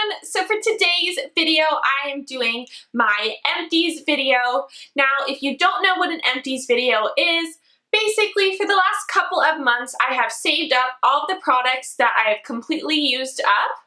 everyone! So for today's video, I am doing my Empties video. Now, if you don't know what an Empties video is, basically for the last couple of months, I have saved up all of the products that I have completely used up,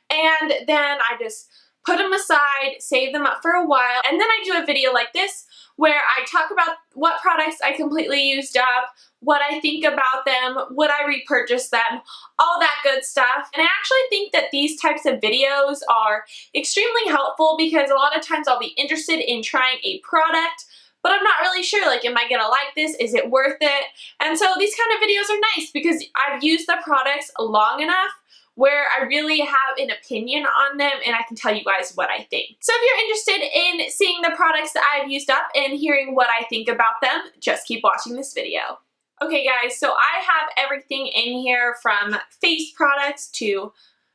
and then I just put them aside, save them up for a while, and then I do a video like this where I talk about what products I completely used up, what I think about them, would I repurchase them, all that good stuff. And I actually think that these types of videos are extremely helpful because a lot of times I'll be interested in trying a product, but I'm not really sure, like, am I gonna like this? Is it worth it? And so these kind of videos are nice because I've used the products long enough where I really have an opinion on them and I can tell you guys what I think. So if you're interested in seeing the products that I've used up and hearing what I think about them, just keep watching this video. Okay guys, so I have everything in here from face products to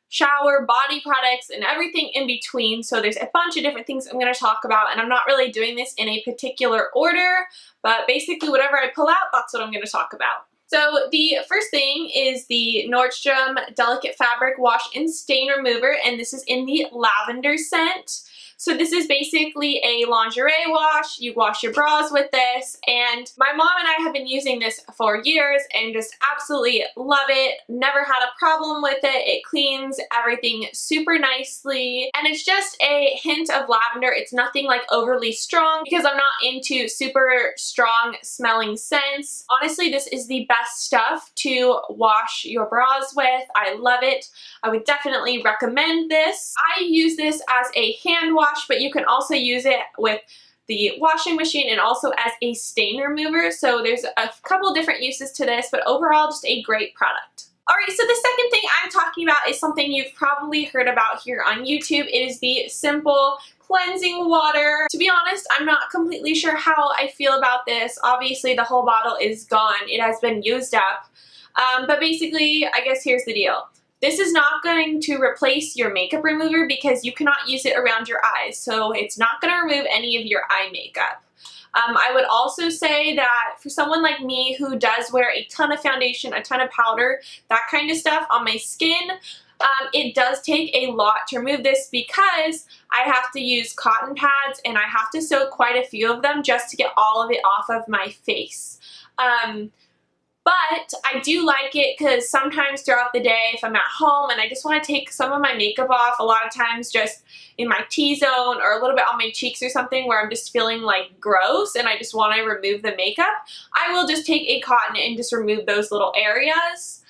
shower, body products, and everything in between. So there's a bunch of different things I'm going to talk about, and I'm not really doing this in a particular order, but basically whatever I pull out, that's what I'm going to talk about. So the first thing is the Nordstrom Delicate Fabric Wash and Stain Remover, and this is in the lavender scent. So this is basically a lingerie wash. You wash your bras with this, and my mom and I have been using this for years and just absolutely love it. Never had a problem with it. It cleans everything super nicely, and it's just a hint of lavender. It's nothing like overly strong because I'm not into super strong smelling scents. Honestly, this is the best stuff to wash your bras with. I love it. I would definitely recommend this. I use this as a hand wash, but you can also use it with the washing machine and also as a stain remover. So there's a couple different uses to this, but overall just a great product. Alright, so the second thing I'm talking about is something you've probably heard about here on YouTube. It is the Simple Cleansing Water. To be honest, I'm not completely sure how I feel about this. Obviously the whole bottle is gone. It has been used up. But basically, I guess here's the deal. This is not going to replace your makeup remover because you cannot use it around your eyes, so it's not going to remove any of your eye makeup. I would also say that for someone like me who does wear a ton of foundation, a ton of powder, that kind of stuff on my skin, it does take a lot to remove this because I have to use cotton pads and I have to soak quite a few of them just to get all of it off of my face. But I do like it because sometimes throughout the day if I'm at home and I just want to take some of my makeup off, a lot of times just in my T-zone or a little bit on my cheeks or something where I'm just feeling like gross and I just want to remove the makeup, I will just take a cotton and just remove those little areas.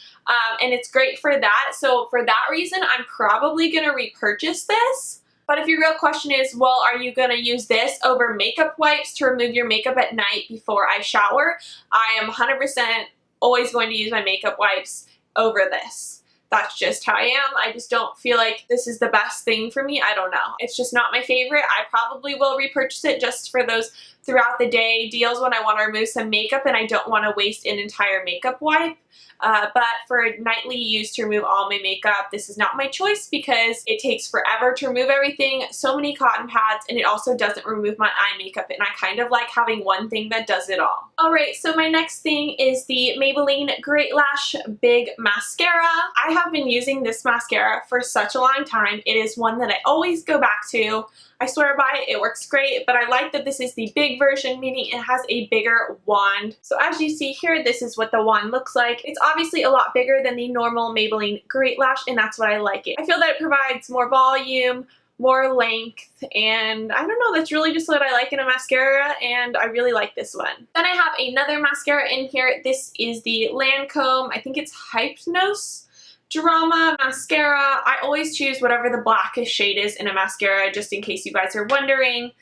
And it's great for that. So for that reason, I'm probably going to repurchase this. But if your real question is, well, are you going to use this over makeup wipes to remove your makeup at night before I shower? I am 100% always going to use my makeup wipes over this. That's just how I am. I just don't feel like this is the best thing for me. I don't know. It's just not my favorite. I probably will repurchase it just for those throughout the day deals when I want to remove some makeup and I don't want to waste an entire makeup wipe. But for nightly use to remove all my makeup, this is not my choice because it takes forever to remove everything, so many cotton pads, and it also doesn't remove my eye makeup, and I kind of like having one thing that does it all. Alright, so my next thing is the Maybelline Great Lash Big Mascara. I have been using this mascara for such a long time. It is one that I always go back to. I swear by it, it works great, but I like that this is the big version, meaning it has a bigger wand. So as you see here, this is what the wand looks like. It's obviously a lot bigger than the normal Maybelline Great Lash, and that's what I like it. I feel that it provides more volume, more length, and I don't know, that's really just what I like in a mascara, and I really like this one. Then I have another mascara in here. This is the Lancome, I think it's Hypnose Drama Mascara. I always choose whatever the blackest shade is in a mascara, just in case you guys are wondering.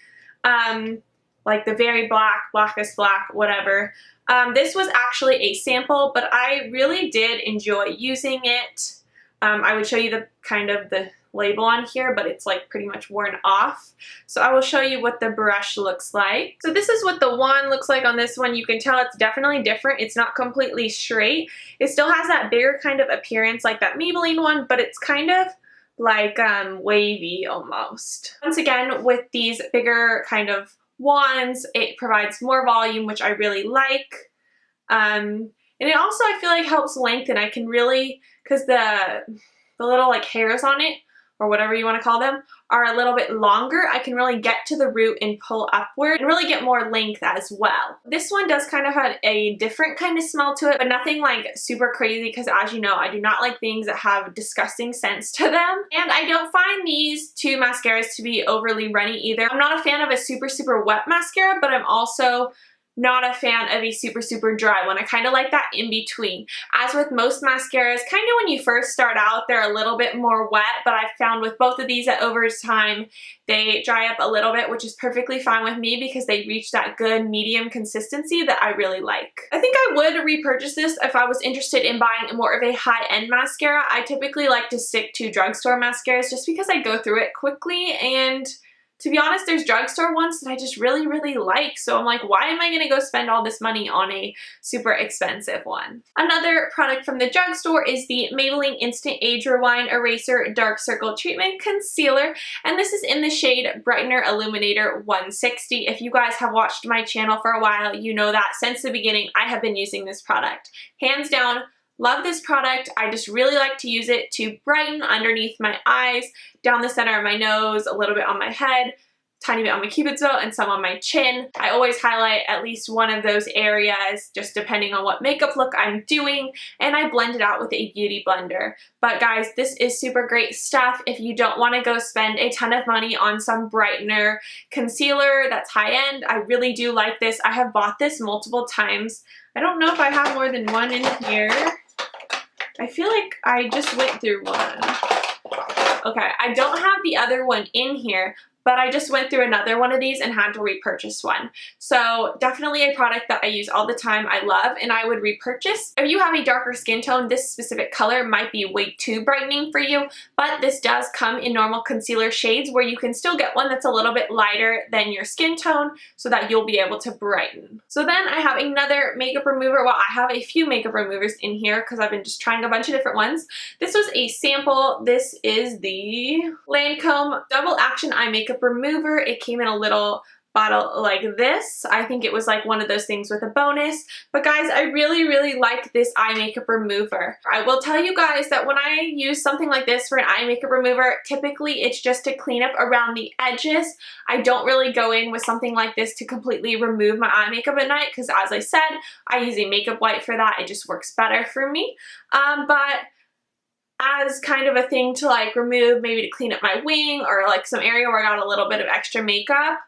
Like the very black, blackest black, whatever. This was actually a sample, but I really did enjoy using it. I would show you the kind of the label on here, but it's like pretty much worn off. So I will show you what the brush looks like. So this is what the wand looks like on this one. You can tell it's definitely different. It's not completely straight. It still has that bigger kind of appearance like that Maybelline one, but it's kind of like wavy almost. Once again, with these bigger kind of wands, it provides more volume, which I really like. And it also, I feel like, helps lengthen. I can really, because the little like hairs on it or whatever you want to call them, are a little bit longer, I can really get to the root and pull upward and really get more length as well. This one does kind of have a different kind of smell to it, but nothing like super crazy because, as you know, I do not like things that have disgusting scents to them. And I don't find these two mascaras to be overly runny either. I'm not a fan of a super wet mascara, but I'm also not a fan of a super dry one. I kind of like that in between. As with most mascaras, kind of when you first start out, they're a little bit more wet, but I've found with both of these that over time, they dry up a little bit, which is perfectly fine with me because they reach that good medium consistency that I really like. I think I would repurchase this if I was interested in buying more of a high-end mascara. I typically like to stick to drugstore mascaras just because I go through it quickly, and to be honest, there's drugstore ones that I just really like, so I'm like, why am I going to go spend all this money on a super expensive one? Another product from the drugstore is the Maybelline Instant Age Rewind Eraser Dark Circle Treatment Concealer, and this is in the shade Brightener Illuminator 160. If you guys have watched my channel for a while, you know that since the beginning I have been using this product. Hands down, love this product. I just really like to use it to brighten underneath my eyes, down the center of my nose, a little bit on my head, tiny bit on my cupid's bow, and some on my chin. I always highlight at least one of those areas just depending on what makeup look I'm doing, and I blend it out with a beauty blender. But guys, this is super great stuff if you don't want to go spend a ton of money on some brightener concealer that's high-end. I really do like this. I have bought this multiple times. I don't know if I have more than one in here. I feel like I just went through one. Okay, I don't have the other one in here, but I just went through another one of these and had to repurchase one. So definitely a product that I use all the time, I love, and I would repurchase. If you have a darker skin tone, this specific color might be way too brightening for you, but this does come in normal concealer shades where you can still get one that's a little bit lighter than your skin tone so that you'll be able to brighten. So then I have another makeup remover. Well, I have a few makeup removers in here because I've been just trying a bunch of different ones. This was a sample. This is the Lancome Double Action Eye Makeup Remover. It came in a little bottle like this. I think it was like one of those things with a bonus. But guys, I really like this eye makeup remover. I will tell you guys that when I use something like this for an eye makeup remover, typically it's just to clean up around the edges. I don't really go in with something like this to completely remove my eye makeup at night because, as I said, I use a makeup wipe for that. It just works better for me. But as kind of a thing to like remove, maybe to clean up my wing or like some area where I got a little bit of extra makeup,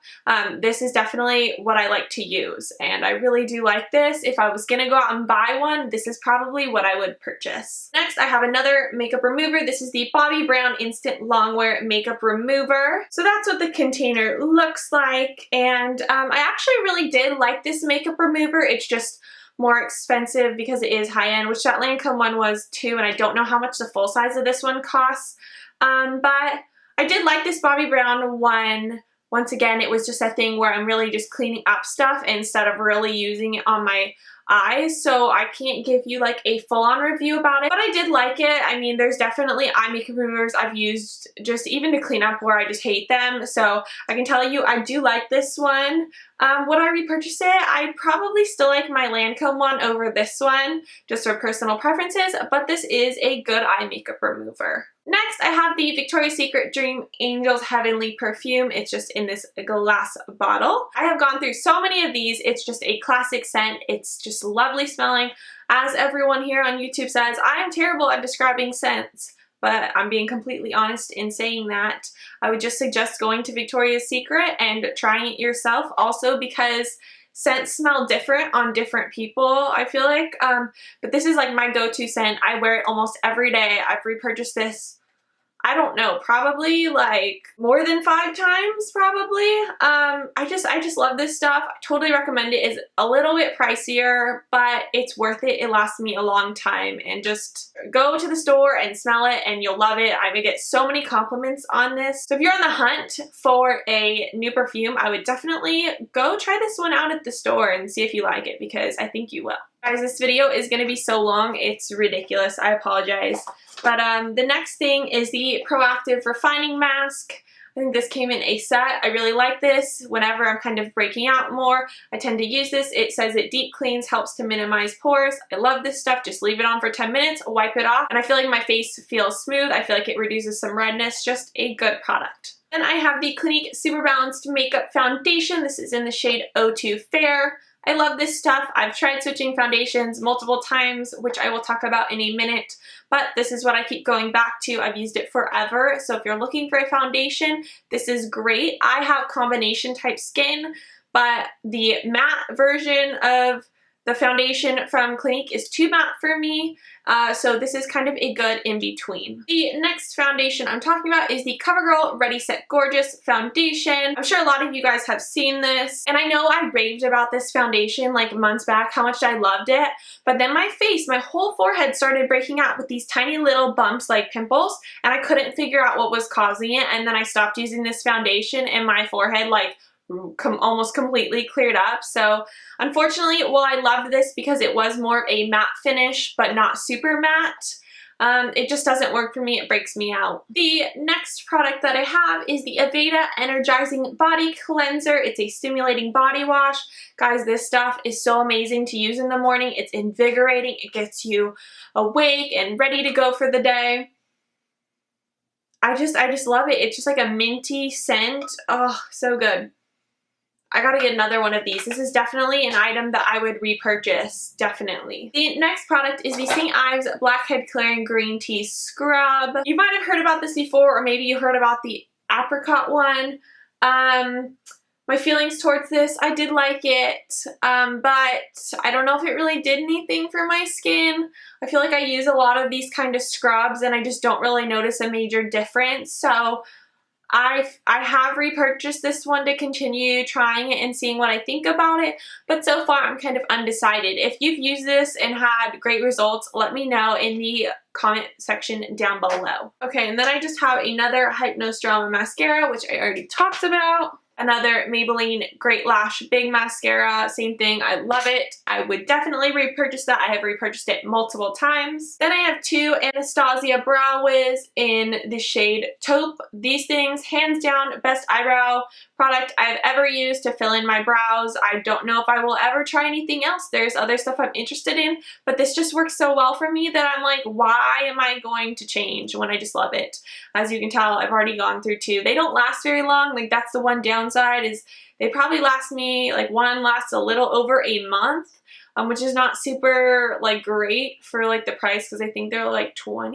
this is definitely what I like to use, and I really do like this. If I was gonna go out and buy one, this is probably what I would purchase. Next, I have another makeup remover. This is the Bobbi Brown Instant Longwear Makeup Remover. So that's what the container looks like, and I actually really did like this makeup remover. It's just more expensive because it is high-end, which that Lancome one was too, and I don't know how much the full size of this one costs. But I did like this Bobbi Brown one. Once again, it was just a thing where I'm really just cleaning up stuff instead of really using it on my eyes, so I can't give you like a full-on review about it, but I did like it. I mean, there's definitely eye makeup removers I've used just even to clean up where I just hate them, so I can tell you I do like this one. Would I repurchase it? I probably still like my Lancome one over this one, just for personal preferences, but this is a good eye makeup remover. Next, I have the Victoria's Secret Dream Angels Heavenly Perfume. It's just in this glass bottle. I have gone through so many of these. It's just a classic scent. It's just lovely smelling. As everyone here on YouTube says, I am terrible at describing scents, but I'm being completely honest in saying that. I would just suggest going to Victoria's Secret and trying it yourself, also because scents smell different on different people, I feel like. But this is like my go-to scent. I wear it almost every day. I've repurchased this, I don't know, probably like more than 5 times probably. I just love this stuff. I totally recommend it. It's a little bit pricier, but it's worth it. It lasts me a long time, and just go to the store and smell it and you'll love it. I would get so many compliments on this. So if you're on the hunt for a new perfume, I would definitely go try this one out at the store and see if you like it, because I think you will. Guys, this video is going to be so long, it's ridiculous. I apologize. But the next thing is the ProActiv Refining Mask. I think this came in a set. I really like this. Whenever I'm kind of breaking out more, I tend to use this. It says it deep cleans, helps to minimize pores. I love this stuff. Just leave it on for 10 minutes, wipe it off, and I feel like my face feels smooth. I feel like it reduces some redness. Just a good product. Then I have the Clinique Super Balanced Makeup Foundation. This is in the shade 02 Fair. I love this stuff. I've tried switching foundations multiple times, which I will talk about in a minute, but this is what I keep going back to. I've used it forever, so if you're looking for a foundation, this is great. I have combination type skin, but the matte version of the foundation from Clinique is too matte for me, so this is kind of a good in-between. The next foundation I'm talking about is the CoverGirl Ready Set Gorgeous Foundation. I'm sure a lot of you guys have seen this, and I know I raved about this foundation like months back, how much I loved it, but then my face, my whole forehead started breaking out with these tiny little bumps like pimples, and I couldn't figure out what was causing it, and then I stopped using this foundation and my forehead like almost completely cleared up. So unfortunately, while I loved this because it was more of a matte finish but not super matte, it just doesn't work for me. It breaks me out. The next product that I have is the Aveda Energizing Body Cleanser. It's a stimulating body wash. Guys, this stuff is so amazing to use in the morning. It's invigorating. It gets you awake and ready to go for the day. I just love it. It's just like a minty scent. Oh, so good. I gotta get another one of these. This is definitely an item that I would repurchase, definitely. The next product is the St. Ives Blackhead Clearing Green Tea Scrub. You might have heard about this before, or maybe you heard about the apricot one. My feelings towards this, I did like it, but I don't know if it really did anything for my skin. I feel like I use a lot of these kind of scrubs and I just don't really notice a major difference, so I have repurchased this one to continue trying it and seeing what I think about it, but so far I'm kind of undecided. If you've used this and had great results, let me know in the comment section down below. Okay, and then I just have another Hypnostrama mascara, which I already talked about. Another Maybelline Great Lash Big Mascara, same thing, I love it. I would definitely repurchase that. I have repurchased it multiple times. Then I have two Anastasia Brow Wiz in the shade Taupe. These things, hands down, best eyebrow product I've ever used to fill in my brows. I don't know if I will ever try anything else. There's other stuff I'm interested in, but this just works so well for me that I'm like, why am I going to change when I just love it? As you can tell, I've already gone through two. They don't last very long. Like, that's the one downside, is they probably last me, like, one lasts a little over a month, which is not super like great for like the price, because I think they're like $20.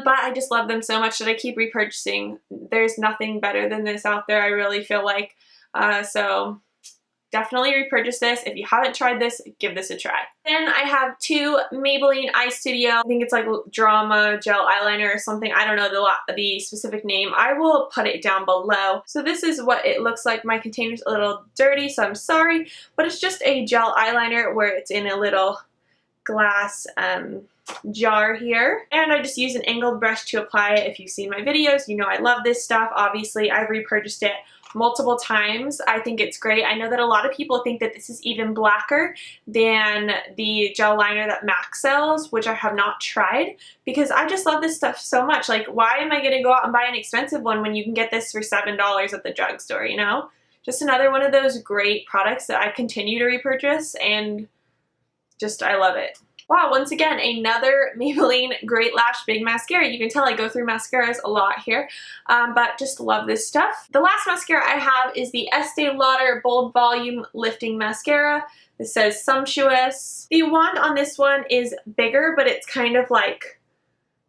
But I just love them so much that I keep repurchasing. There's nothing better than this out there, I really feel like. So definitely repurchase this. If you haven't tried this, give this a try. Then I have two Maybelline Eye Studio, I think it's like Drama Gel Eyeliner or something. I don't know the specific name. I will put it down below. So this is what it looks like. My container's a little dirty, so I'm sorry, but it's just a gel eyeliner where it's in a little glass jar here, and I just use an angled brush to apply it. If you've seen my videos, you know I love this stuff. Obviously, I've repurchased it multiple times. I think it's great. I know that a lot of people think that this is even blacker than the gel liner that MAC sells, which I have not tried, because I just love this stuff so much. Like, why am I going to go out and buy an expensive one when you can get this for $7 at the drugstore, you know? Just another one of those great products that I continue to repurchase, and just, I love it. Wow, once again, another Maybelline Great Lash Big Mascara. You can tell I go through mascaras a lot here, but just love this stuff. The last mascara I have is the Estee Lauder Bold Volume Lifting Mascara. This says Sumptuous. The wand on this one is bigger, but it's kind of like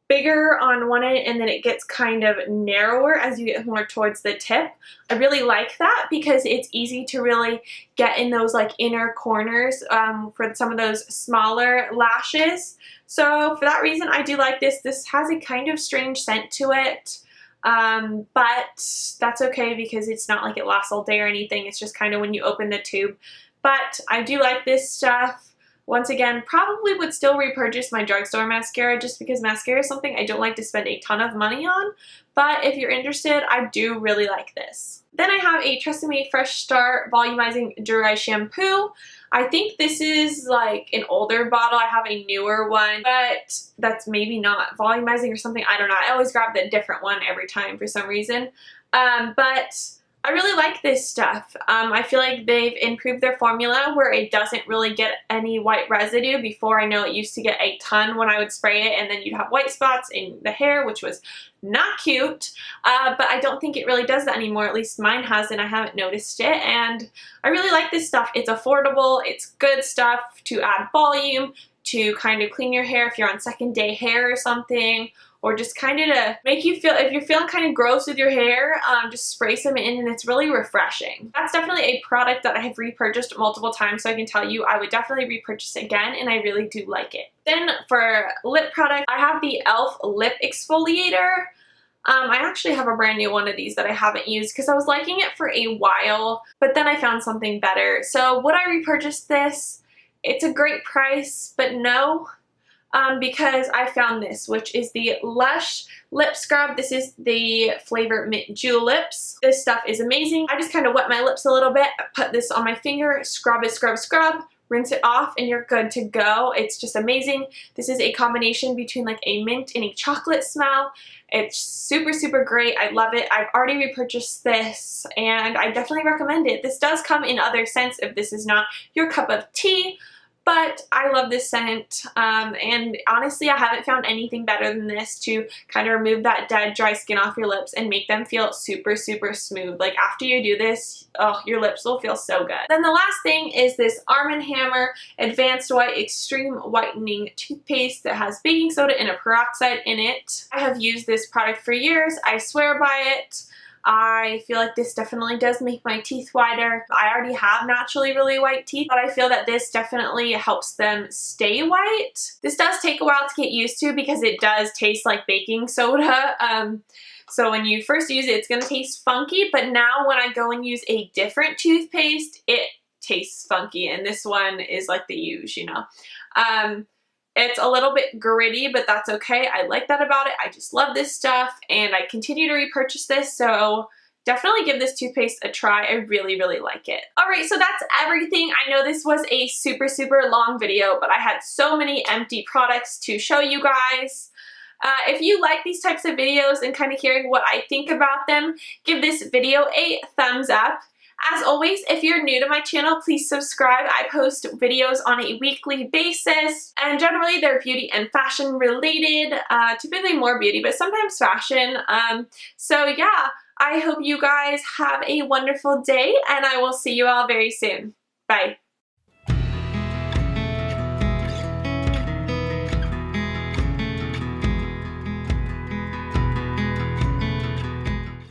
bigger on one end, and then it gets kind of narrower as you get more towards the tip. I really like that because it's easy to really get in those like inner corners for some of those smaller lashes. So for that reason, I do like this. This has a kind of strange scent to it, but that's okay because it's not like it lasts all day or anything. It's just kind of when you open the tube. But I do like this stuff. Once again, probably would still repurchase my drugstore mascara just because mascara is something I don't like to spend a ton of money on. But if you're interested, I do really like this. Then I have a Tresemme Fresh Start Volumizing Dry Shampoo. I think this is like an older bottle. I have a newer one, but that's maybe not volumizing or something. I don't know. I always grab the different one every time for some reason. But I really like this stuff. I feel like they've improved their formula where it doesn't really get any white residue. Before, I know it used to get a ton when I would spray it, and then you'd have white spots in the hair, which was not cute. But I don't think it really does that anymore. At least mine hasn't. I haven't noticed it, and I really like this stuff. It's affordable. It's good stuff to add volume, to kind of clean your hair if you're on second day hair or something, or just kind of to make you feel, if you're feeling kind of gross with your hair, just spray some in and it's really refreshing. That's definitely a product that I have repurchased multiple times, so I can tell you I would definitely repurchase again, and I really do like it. Then for lip product, I have the e.l.f. Lip Exfoliator. I actually have a brand new one of these that I haven't used because I was liking it for a while, but then I found something better. So would I repurchase this? It's a great price, but no. Because I found this, which is the Lush Lip Scrub. This is the flavor Mint Juleps. This stuff is amazing. I just kind of wet my lips a little bit, put this on my finger, scrub it, scrub, scrub, rinse it off, and you're good to go. It's just amazing. This is a combination between like a mint and a chocolate smell. It's super, super great. I love it. I've already repurchased this, and I definitely recommend it. This does come in other scents if this is not your cup of tea. But I love this scent, and honestly I haven't found anything better than this to kind of remove that dead dry skin off your lips and make them feel super, super smooth. Like after you do this, oh, your lips will feel so good. Then the last thing is this Arm & Hammer Advanced White Extreme Whitening Toothpaste that has baking soda and a peroxide in it. I have used this product for years. I swear by it. I feel like this definitely does make my teeth whiter. I already have naturally really white teeth, but I feel that this definitely helps them stay white. This does take a while to get used to because it does taste like baking soda. So when you first use it, it's going to taste funky, but now when I go and use a different toothpaste, it tastes funky, and this one is like the Huge, you know. It's a little bit gritty, but that's okay. I like that about it. I just love this stuff, and I continue to repurchase this, so definitely give this toothpaste a try. I really, really like it. Alright, so that's everything. I know this was a super, super long video, but I had so many empty products to show you guys. If you like these types of videos and kind of hearing what I think about them, give this video a thumbs up. As always, if you're new to my channel, please subscribe. I post videos on a weekly basis, and generally they're beauty and fashion related, typically more beauty, but sometimes fashion. So yeah, I hope you guys have a wonderful day, and I will see you all very soon. Bye.